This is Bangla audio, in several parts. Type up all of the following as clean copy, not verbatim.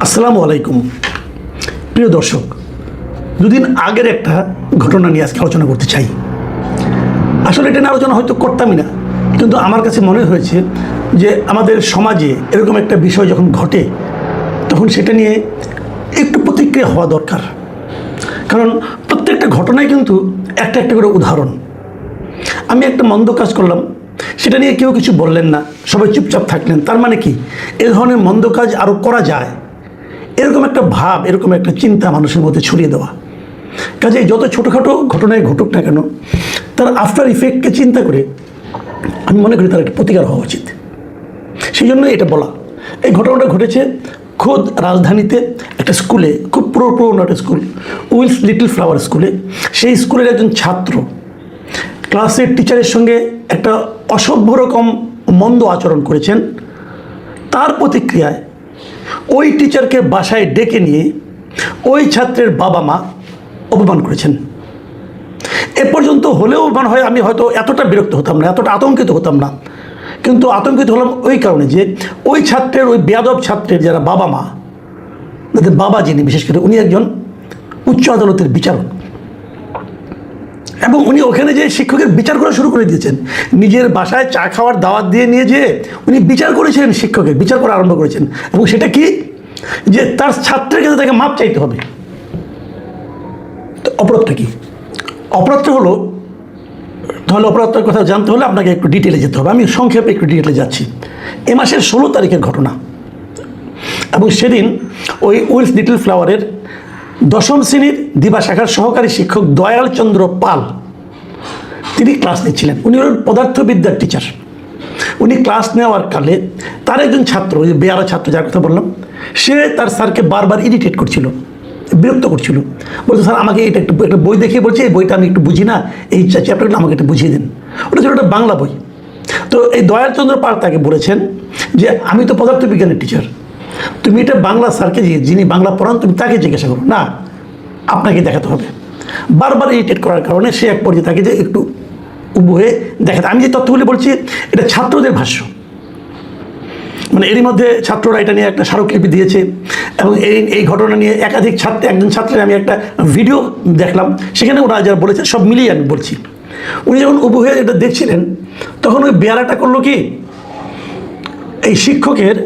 আসসালামু আলাইকুম প্রিয় দর্শক, দুদিন আগের একটা ঘটনা নিয়ে আজকে আলোচনা করতে চাই। আসলে এটা নিয়ে আলোচনা হয়তো করতামই না, কিন্তু আমার কাছে মনে হয়েছে যে আমাদের সমাজে এরকম একটা বিষয় যখন ঘটে তখন সেটা নিয়ে একটু প্রতিক্রিয়া হওয়া দরকার। কারণ প্রত্যেকটা ঘটনায় কিন্তু একটা একটা করে উদাহরণ। আমি একটা মন্দ কাজ করলাম, সেটা নিয়ে কেউ কিছু বললেন না, সবাই চুপচাপ থাকলেন। তার মানে কি, এ ধরনের মন্দ কাজ আরও করা যায়, এরকম একটা ভাব, এরকম একটা চিন্তা মানুষের মধ্যে ছড়িয়ে দেওয়া। কাজে যত ছোটোখাটো ঘটনায় ঘটুক না কেন, তার আফটার ইফেক্টকে চিন্তা করে আমি মনে করি তার একটা প্রতিকার হওয়া উচিত। সেই জন্য এটা বলা। এই ঘটনাটা ঘটেছে খোদ রাজধানীতে একটা স্কুলে, খুব পুরনো একটা স্কুল, উইলস লিটল ফ্লাওয়ার স্কুলে। সেই স্কুলের একজন ছাত্র ক্লাসের টিচারের সঙ্গে একটা অসভ্য রকম মন্দ আচরণ করেছেন। তার প্রতিক্রিয়ায় ওই টিচারকে বাসায় ডেকে নিয়ে ওই ছাত্রের বাবা মা অপমান করেছেন। এ পর্যন্ত হলেও মনে হয় আমি হয়তো এতটা বিরক্ত হতাম না, এতটা আতঙ্কিত হতাম না। কিন্তু আতঙ্কিত হলাম ওই কারণে যে ওই ছাত্রের, ওই বেয়াদব ছাত্রের যারা বাবা মা, যাদের বাবা যিনি, বিশেষ করে উনি একজন উচ্চ আদালতের বিচারক, এবং উনি ওখানে যে শিক্ষকের বিচার করা শুরু করে দিয়েছেন। নিজের বাসায় চা খাওয়ার দাওয়াত দিয়ে নিয়ে যেয়ে উনি বিচার করেছেন, শিক্ষকের বিচার করা আরম্ভ করেছেন। এবং সেটা কি, যে তার ছাত্রের কাছে তাকে মাপ চাইতে হবে। তো অপরাধটা কি? অপরাধটা হলো, তাহলে অপরাধটার কথা জানতে হলে আপনাকে একটু ডিটেলে যেতে হবে। আমি সংক্ষেপে একটু ডিটেলে যাচ্ছি। এ মাসের 16 তারিখের ঘটনা, এবং সেদিন ওই উইলস লিটল ফ্লাওয়ারের 10ম শ্রেণীর দিবা শাখার সহকারী শিক্ষক দয়াল চন্দ্র পাল, তিনি ক্লাস নিচ্ছিলেন। উনি হলেন পদার্থবিদ্যার টিচার। উনি ক্লাস নেওয়ার কালে তার একজন ছাত্র, ওই যে বেয়ারা ছাত্র যার কথা বললাম, সে তার স্যারকে বারবার ইরিটেট করছিল, বিরক্ত করছিল। বলছে, স্যার আমাকে এটা একটু একটা বই দেখিয়ে বলছে, এই বইটা আমি একটু বুঝি না, এই চ্যাপ্টারটা আমাকে একটু বুঝিয়ে দিন। ওটা ছিল একটা বাংলা বই। তো এই দয়াল চন্দ্র পাল তাকে বলেছেন যে আমি তো পদার্থবিজ্ঞানের টিচার, তুমি এটা বাংলা স্যারকে, যিনি বাংলা পড়ান, তুমি তাকে জিজ্ঞাসা করো না, আপনাকে দেখাতে হবে। বারবার ইরিটেট করার কারণে সে এক পর্যায়ে তাকে যে একটু উবু হয়ে দেখাতে। আমি যে তথ্যগুলি বলছি এটা ছাত্রদের ভাষ্য, মানে এরই মধ্যে ছাত্ররা এটা নিয়ে একটা স্মারকলিপি দিয়েছে, এবং এই ঘটনা নিয়ে একাধিক একজন ছাত্রের আমি একটা ভিডিও দেখলাম, সেখানে ওরা যারা বলেছে সব মিলিয়ে আমি বলছি। উনি যখন উবু হয়ে এটা দেখছিলেন, তখন ওই বেয়ারাটা করলো কি, এই শিক্ষকের,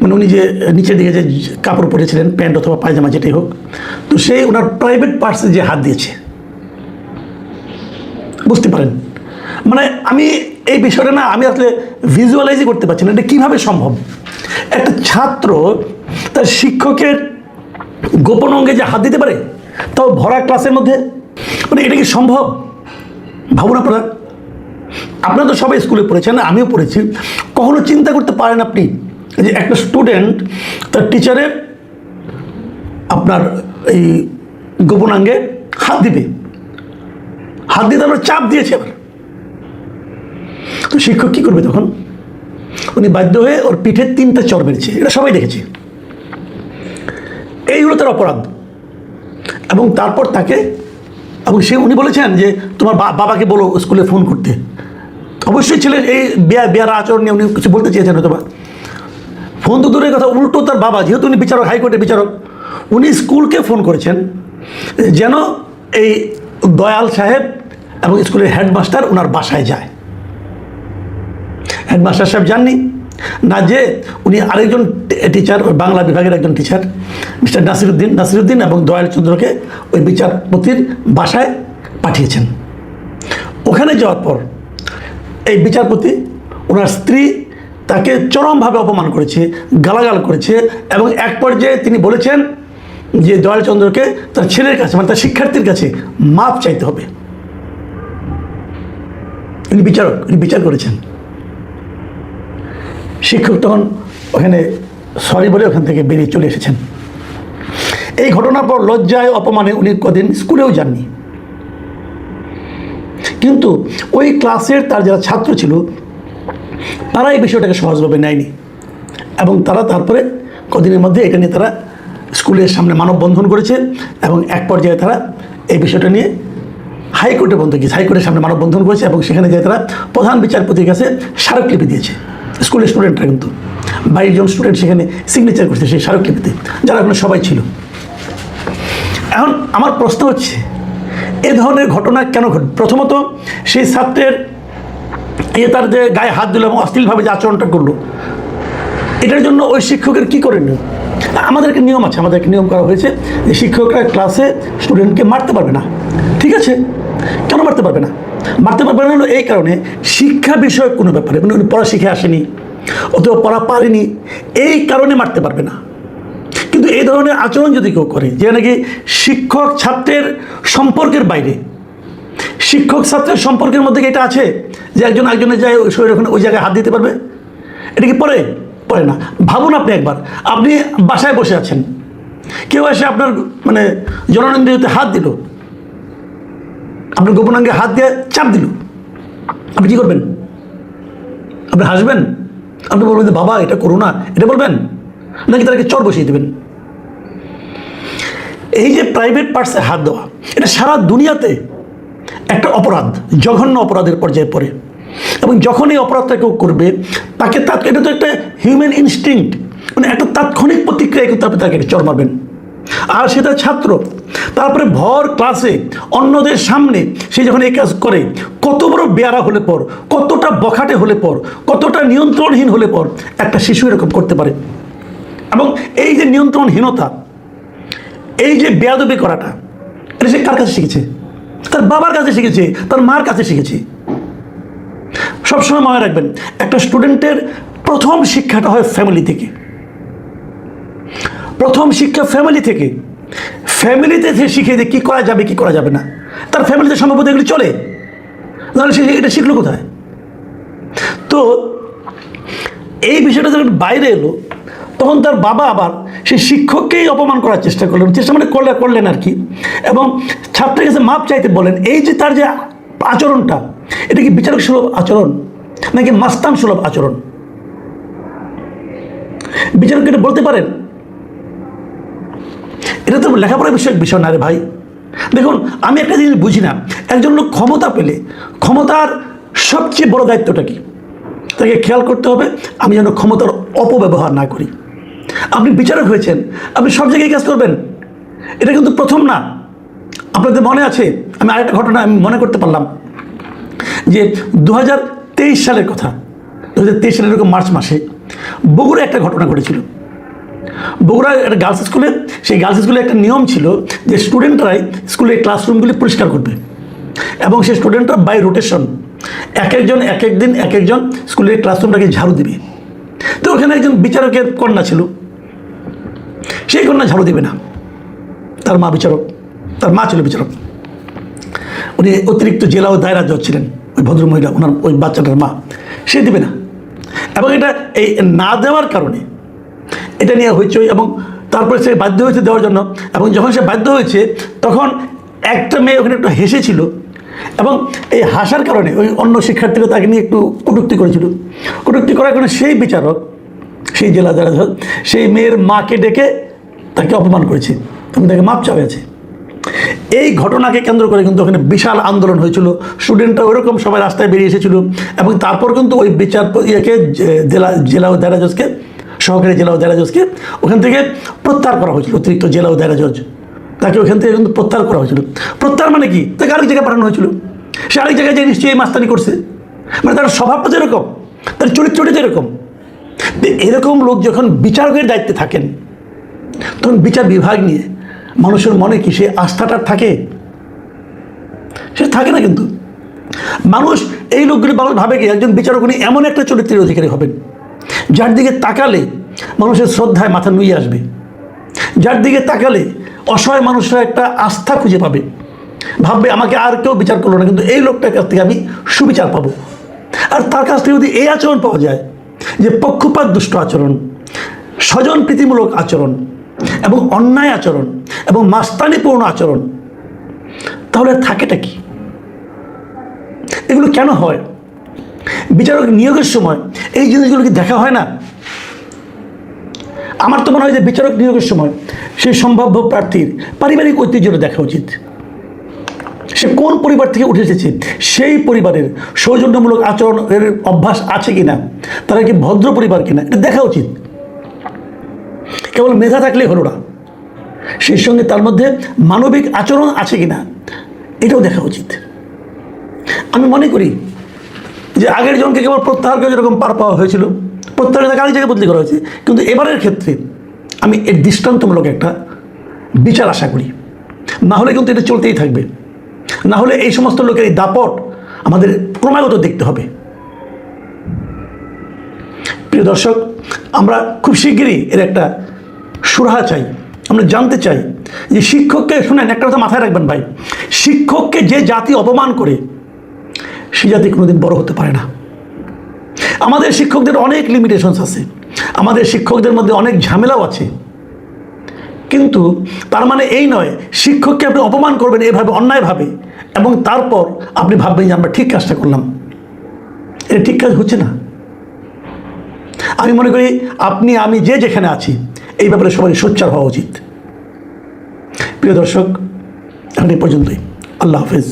মানে উনি যে নিচের দিকে যে কাপড় পরেছিলেন, প্যান্ট অথবা পায়জামা যেটাই হোক, তো সেই ওনার প্রাইভেট পার্টসে যে হাত দিয়েছে। বুঝতে পারেন, মানে আমি এই বিষয়টা না, আমি আসলে ভিজুয়ালাইজই করতে পারছি না এটা কীভাবে সম্ভব। একটা ছাত্র তার শিক্ষকের গোপন অঙ্গে যে হাত দিতে পারে, তাও ভরা ক্লাসের মধ্যে, মানে এটা কি সম্ভব? ভাবুন আপনারা। আপনারা তো সবাই স্কুলে পড়েছেন, আমিও পড়েছি। কখনো চিন্তা করতে পারেন আপনি যে একটা স্টুডেন্ট তার টিচারের আপনার এই গোপনাঙ্গে হাত দিবে, হাত দিয়ে তারপর চাপ দিয়েছে আবার। তো শিক্ষক কী করবে তখন? উনি বাধ্য হয়ে ওর পিঠে 3টা চড় মেরেছে, এটা সবাই দেখেছে। এই হলো তার অপরাধ। এবং তারপর তাকে, এবং উনি বলেছেন যে তোমার বাবাকে বলো স্কুলে ফোন করতে। অবশ্যই ছেলের এই বেয়ারা আচরণ নিয়ে উনি কিছু বলতে চেয়েছেন হয়তো বা। ফোন তো দূরের কথা, উল্টো তার বাবা, যেহেতু উনি বিচারক, হাইকোর্টের বিচারক, উনি স্কুলকে ফোন করেছেন যেন এই দয়াল সাহেব এবং স্কুলের হেডমাস্টার ওনার বাসায় যায়। হেডমাস্টার সাহেব যাননি, না যে উনি আরেকজন টিচার, ওই বাংলা বিভাগের একজন টিচার মিস্টার নাসিরুদ্দিন এবং দয়াল চন্দ্রকে ওই বিচারপতির বাসায় পাঠিয়েছেন। ওখানে যাওয়ার পর এই বিচারপতি, ওনার স্ত্রী তাকে চরমভাবে অপমান করেছে, গালাগাল করেছে, এবং এক পর্যায়ে তিনি বলেছেন যে দয়াল চন্দ্রকে তার ছেলের কাছে, মানে তার শিক্ষার্থীর কাছে মাপ চাইতে হবে। উনি বিচারক, উনি বিচার করেছেন। শিক্ষক তখন ওখানে সরি বলে ওখান থেকে বেরিয়ে চলে এসেছেন। এই ঘটনার পর লজ্জায় অপমানে উনি কদিন স্কুলেও যাননি। কিন্তু ওই ক্লাসের তার যারা ছাত্র ছিল, তারা এই বিষয়টাকে সহজভাবে নেয়নি, এবং তারা তারপরে কদিনের মধ্যে এটা নিয়ে তারা স্কুলের সামনে মানববন্ধন করেছে, এবং এক পর্যায়ে তারা এই বিষয়টা নিয়ে হাইকোর্টে পর্যন্ত গিয়েছে, হাইকোর্টের সামনে মানববন্ধন করেছে, এবং সেখানে যে তারা প্রধান বিচারপতির কাছে স্মারকলিপি দিয়েছে। স্কুলের স্টুডেন্টরা কিন্তু 22 জন স্টুডেন্ট সেখানে সিগনেচার করছে সেই স্মারকলিপিতে, যারা ওখানে সবাই ছিল। এখন আমার প্রশ্ন হচ্ছে, এ ধরনের ঘটনা কেন ঘটে? প্রথমত সেই ছাত্রের তার যে গায়ে হাত দিল এবং অশ্লীলভাবে যে আচরণটা করলো, এটার জন্য ওই শিক্ষকের কী করে নিয়ম? আমাদেরকে নিয়ম আছে, আমাদেরকে নিয়ম করা হয়েছে যে শিক্ষকরা ক্লাসে স্টুডেন্টকে মারতে পারবে না। ঠিক আছে, কেন মারতে পারবে না? মারতে পারবে না হলো এই কারণে, শিক্ষা বিষয়ক কোনো ব্যাপারে, মানে উনি পড়া শিখে আসেনি অথবা পড়া পারেনি, এই কারণে মারতে পারবে না। কিন্তু এই ধরনের আচরণ যদি কেউ করে, যে নাকি শিক্ষক ছাত্রের সম্পর্কের বাইরে, শিক্ষক ছাত্রের সম্পর্কের মধ্যে কি এটা আছে যে একজন একজনের যায় শরীর ওখানে ওই জায়গায় হাত দিতে পারবে? এটা কি পড়ে না? ভাবুন আপনি একবার, আপনি বাসায় বসে আছেন, কেউ এসে আপনার মানে জননেন্দ্রিয়তে হাত দিল, আপনার গোপনাঙ্গে হাত দিয়ে চাপ দিল, আপনি কী করবেন? আপনি হাসবেন? আপনি বলবেন যে বাবা এটা করো না, এটা বলবেন? নাকি তাদেরকে চর বসিয়ে দেবেন? এই যে প্রাইভেট পার্টসে হাত দেওয়া, এটা সারা দুনিয়াতে একটা অপরাধ, জঘন্য অপরাধের পর্যায়ে পড়ে। এবং যখন এই অপরাধটা কেউ করবে, তাকে এটা তো একটা হিউম্যান ইনস্টিংক্ট, মানে একটা তাৎক্ষণিক প্রতিক্রিয়া কিন্তু আপনি তাকে চর মারবেন। আর সেটা ছাত্র, তারপরে ভর ক্লাসে অন্যদের সামনে সে যখন এই কাজ করে, কত বড় বেয়ারা হলে পর, কতটা বখাটে হলে পর, কতটা নিয়ন্ত্রণহীন হলে পর একটা শিশু এরকম করতে পারে। এবং এই যে নিয়ন্ত্রণহীনতা, এই যে বেয়াদবি করাটা, এটা সে কার কাছে শিখেছে? তার বাবার কাছে শিখেছে, তার মার কাছে শিখেছে। সবসময় মনে রাখবেন, একটা স্টুডেন্টের প্রথম শিক্ষাটা হয় ফ্যামিলি থেকে। প্রথম শিক্ষা ফ্যামিলি থেকে। ফ্যামিলিতে সে শিখে যে কী করা যাবে, কী করা যাবে না। তার ফ্যামিলিতে সম্ভবত এগুলি চলে, তাহলে সে এটা শিখলো কোথায়? তো এই বিষয়টা যখন বাইরে এলো, তখন তার বাবা আবার সেই শিক্ষককেই অপমান করার চেষ্টা করলেন, চেষ্টা মানে করলেন আর কি। এবং ছাত্রের কাছে মাপ চাইতে বলেন। এই যে তার যে আচরণটা, এটা কি বিচারক সুলভ আচরণ নাকি মাস্তান সুলভ আচরণ? বিচারক এটা বলতে পারেন? এটা তো লেখাপড়ার বিষয় না রে ভাই। দেখুন, আমি একটা জিনিস বুঝি না, একজন লোক ক্ষমতা পেলে ক্ষমতার সবচেয়ে বড় দায়িত্বটা কি? তাকে খেয়াল করতে হবে আমি যেন ক্ষমতার অপব্যবহার না করি। আপনি বিচারক হয়েছেন, আপনি সব জায়গায় কাজ করবেন, এটা কিন্তু প্রথম না। আপনাদের মনে আছে, আমি আরেকটা ঘটনা আমি মনে করতে পারলাম যে 2023 সালের কথা। 2023 সালের এরকম মার্চ মাসে বগুড়ায় একটা ঘটনা ঘটেছিল। বগুড়া একটা গার্লস স্কুলে, সেই গার্লস স্কুলে একটা নিয়ম ছিল যে স্টুডেন্টরাই স্কুলের ক্লাসরুমগুলি পরিষ্কার করবে এবং সেই স্টুডেন্টরা বাই রোটেশন এক একজন স্কুলের ক্লাসরুমটাকে ঝাড়ু দিবে। তো ওখানে একজন বিচারকের কন্যা ছিল, সেই কন্যা ঝাড়ু দিবে না। তার মা বিচারক, তার মা ছিল বিচারক, উনি অতিরিক্ত জেলা ও দায়রা জজ ছিলেন, ওই ভদ্রমহিলা, ওনার ওই বাচ্চাটার মা, সে দিবে না। এবং এটা এই না দেওয়ার কারণে এটা নিয়ে হইচই, এবং তারপরে সে বাধ্য হয়েছে দেওয়ার জন্য। এবং যখন সে বাধ্য হয়েছে, তখন একটা মেয়ে ওখানে একটু হেসেছিল, এবং এই হাসার কারণে ওই অন্য শিক্ষার্থীরা তাকে নিয়ে একটু কটূক্তি করেছিল। কটূক্তি করার কারণে সেই বিচারক, সেই জেলা দায়রা জজ, সেই মেয়ের মাকে ডেকে তাকে অপমান করেছে এবং তাকে মাপ চাওয়াছে। এই ঘটনাকে কেন্দ্র করে কিন্তু ওখানে বিশাল আন্দোলন হয়েছিল, স্টুডেন্টরা ওইরকম সবাই রাস্তায় বেরিয়ে এসেছিল। এবং তারপর কিন্তু ওই ইয়েকে জেলা ও দায়রা জজকে, সহকারী জেলা ও দায়রা জজকে ওখান থেকে প্রত্যাহার করা হয়েছিল। অতিরিক্ত জেলা ও দায়রা জজ, তাকে ওখান থেকে কিন্তু প্রত্যাহার করা হয়েছিল। প্রত্যাহার মানে কি? তাকে আরেক জায়গায় পাঠানো হয়েছিল। সে আরেক জায়গায় যে নিশ্চয়ই মাস্তানি করছে, মানে তার স্বভাবটা যেরকম, তার চরিত্রটা যেরকম। এরকম লোক যখন বিচারকের দায়িত্বে থাকেন, তখন বিচার বিভাগ নিয়ে মানুষের মনে কি সে আস্থাটা থাকে? সে থাকে না। কিন্তু মানুষ, এই লোকগুলি মানুষ ভাবে কি একজন বিচারক উনি এমন একটা চরিত্রের অধিকারী হবেন যার দিকে তাকালে মানুষের শ্রদ্ধায় মাথা নুয়ে আসবে, যার দিকে তাকালে অসহায় মানুষরা একটা আস্থা খুঁজে পাবে, ভাববে আমাকে আর কেউ বিচার করলো না, কিন্তু এই লোকটার কাছ থেকে আমি সুবিচার পাবো। আর তার কাছ থেকে যদি এই আচরণ পাওয়া যায় যে পক্ষপাত দুষ্ট আচরণ, স্বজন প্রীতিমূলক আচরণ এবং অন্যায় আচরণ এবং মাস্তানিপূর্ণ আচরণ, তাহলে থাকেটা কি? এগুলো কেন হয়? বিচারক নিয়োগের সময় এই জিনিসগুলো কি দেখা হয় না? আমার তো মনে হয় যে বিচারক নিয়োগের সময় সেই সম্ভাব্য প্রার্থীর পারিবারিক ঐতিহ্যটা দেখা উচিত। সে কোন পরিবার থেকে উঠে এসেছে, সেই পরিবারের সৌজন্যমূলক আচরণের অভ্যাস আছে কিনা, তারা কি ভদ্র পরিবার কিনা, এটা দেখা উচিত। কেবল মেধা থাকলেই হলো না, সেই সঙ্গে তার মধ্যে মানবিক আচরণ আছে কিনা এটাও দেখা উচিত। আমি মনে করি যে আগের জনকে কেবল প্রত্যাহার করে যেরকম পার পাওয়া হয়েছিল, প্রত্যাহার তাকে আরেক জায়গায় বদলি করা হয়েছে, কিন্তু এবারের ক্ষেত্রে আমি এর দৃষ্টান্তমূলক একটা বিচার আশা করি। না হলে কিন্তু এটা চলতেই থাকবে, না হলে এই সমস্ত লোকের এই দাপট আমাদের ক্রমাগত দেখতে হবে। প্রিয় দর্শক, আমরা খুব শিগগিরই এর একটা সুরাহা চাই। আমরা জানতে চাই যে শিক্ষককে, শুনেন একটা কথা মাথায় রাখবেন ভাই, শিক্ষককে যে জাতি অপমান করে সে জাতি কোনোদিন বড় হতে পারে না। আমাদের শিক্ষকদের অনেক লিমিটেশনস আছে, আমাদের শিক্ষকদের মধ্যে অনেক ঝামেলাও আছে, কিন্তু তার মানে এই নয় শিক্ষককে আপনি অপমান করবেন এভাবে অন্যায়ভাবে এবং তারপর আপনি ভাববেন যে আমরা ঠিক কাজটা করলাম। এটা ঠিক কাজ হচ্ছে না। আমি মনে করি আপনি আমি যে যেখানে আছি এই ব্যাপারে সবাই সোচ্চার হওয়া উচিত। প্রিয় দর্শক, এখন এই পর্যন্তই। আল্লাহ হাফেজ।